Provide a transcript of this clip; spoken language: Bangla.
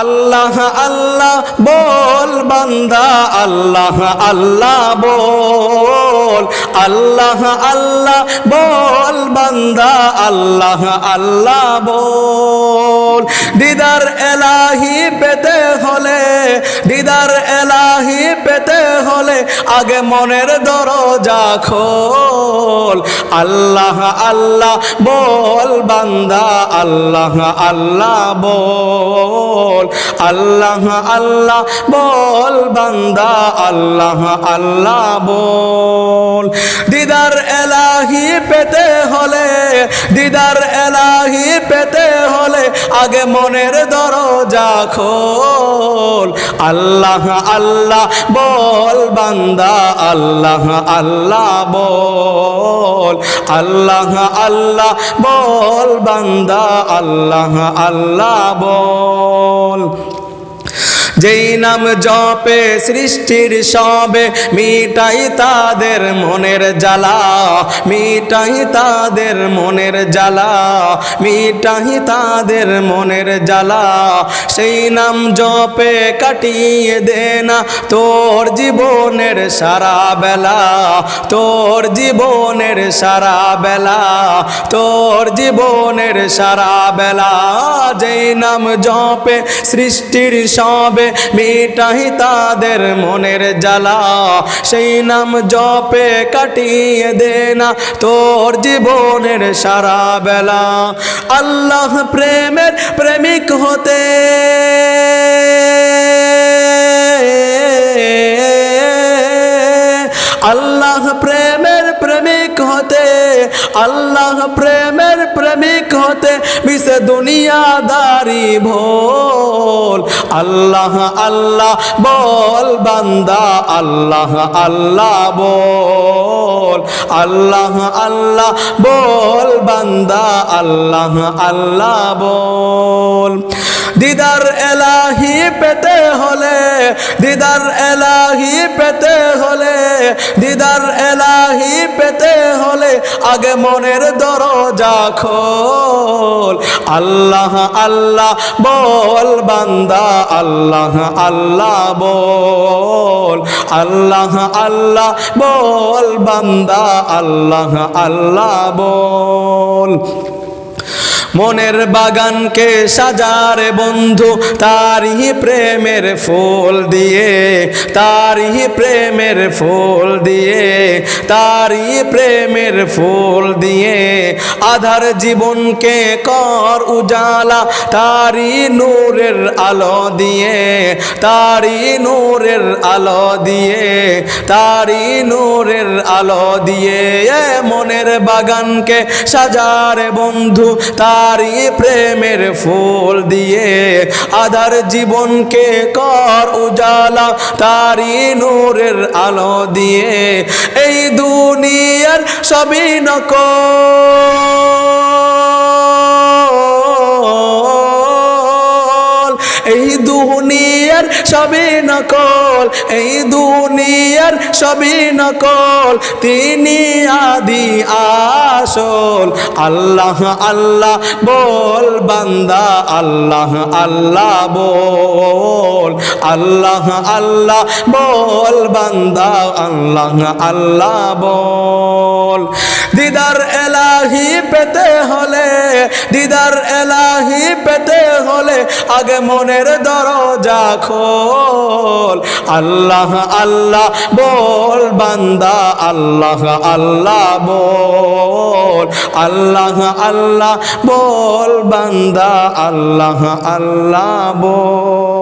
আল্লাহ আল্লাহ বল বান্দা, আল্লাহ আল্লাহ বল, আল্লাহ আল্লাহ বল বান্দা, আল্লাহ আল্লাহ বল। দিদার এলাহি পেতে হলে, দিদার এলাহি পেতে হলে আগে মনের দরজা খোল। আল্লাহ আল্লাহ বল বান্দা, আল্লাহ আল্লাহ বল, আল্লাহ আল্লাহ বল বান্দা, আল্লাহ আল্লাহ বল। দিদার এলাহি পেতে হলে, দিদার এলাহি পেতে হলে আগে মনের দরজা খোল। আল্লাহ আল্লাহ বল বান্দা, আল্লাহ আল্লাহ বল, আল্লাহ আল্লাহ বল বান্দা, আল্লাহ আল্লাহ বল। যেই নাম জপে সৃষ্টির সবে মিটাই তাদের মনের জ্বালা, মিটাই তাদের মনের জ্বালা, মিটাই তাদের মনের জ্বালা। সেই নাম জপে কাটিয়ে দে না তোর জীবনের সারা বেলা, তোর জীবনের সারা বেলা, তোর জীবনের সারা বেলা। যেই নাম জপে সৃষ্টির সবে মিটাই তাদের মনের জ্বালা, সেই নাম জপে কাটিয়ে দে না তোর জীবনের সারা বেলা। আল্লাহ প্রেমের প্রেমিক হতে, আল্লাহ প্রেমের প্রেমিক হতে, আল্লাহ প্রেমের প্রেমিক হতে মিশে দুনিয়াদারি ভোল। আল্লাহ আল্লাহ বল বান্দা, আল্লাহ আল্লাহ বল, আল্লাহ আল্লাহ বল বান্দা, আল্লাহ আল্লাহ বল। দিদার এলাহি পেতে হলে, দিদার এলাহি পেতে হলে, দিদার এলাহি পেতে হলে আগে মনের দরজা খোল। আল্লাহ আল্লাহ বল বান্দা, আল্লাহ আল্লাহ বল, আল্লাহ আল্লাহ বল বান্দা, আল্লাহ আল্লাহ বল। মনের বাগানকে সাজারে বন্ধু তারি প্রেমের ফুল দিয়ে, তারি প্রেমের ফুল দিয়ে, তারি প্রেমের ফুল দিয়ে। আধার জীবনকে কর উজালা তারি নূরের আলো দিয়ে, তারি নূরের আলো দিয়ে, তারি নূরের আলো দিয়ে। মনের বাগানকে সাজারে বন্ধু তারি প্রেমের ফুল দিয়ে, আধার জীবনকে কর উজালা তারি নূরের আলো দিয়ে। এই দুনিয়ার সবই নকল, এই দুনিয়ার সবই নকল, এই দুনিয়ার সবই নকল, তিনি আদি আসল। আল্লাহ আল্লাহ বল বান্দা, আল্লাহ আল্লাহ বল, আল্লাহ আল্লাহ বল বান্দা, আল্লাহ আল্লাহ বল। দিদার এলাহি পেতে হলে, দিদার এলাহি পেতে হলে আগে মনের দরজা খোল। আল্লাহ আল্লাহ বল বান্দা, আল্লাহ আল্লাহ বল, আল্লাহ আল্লাহ বল বান্দা, আল্লাহ আল্লাহ বল।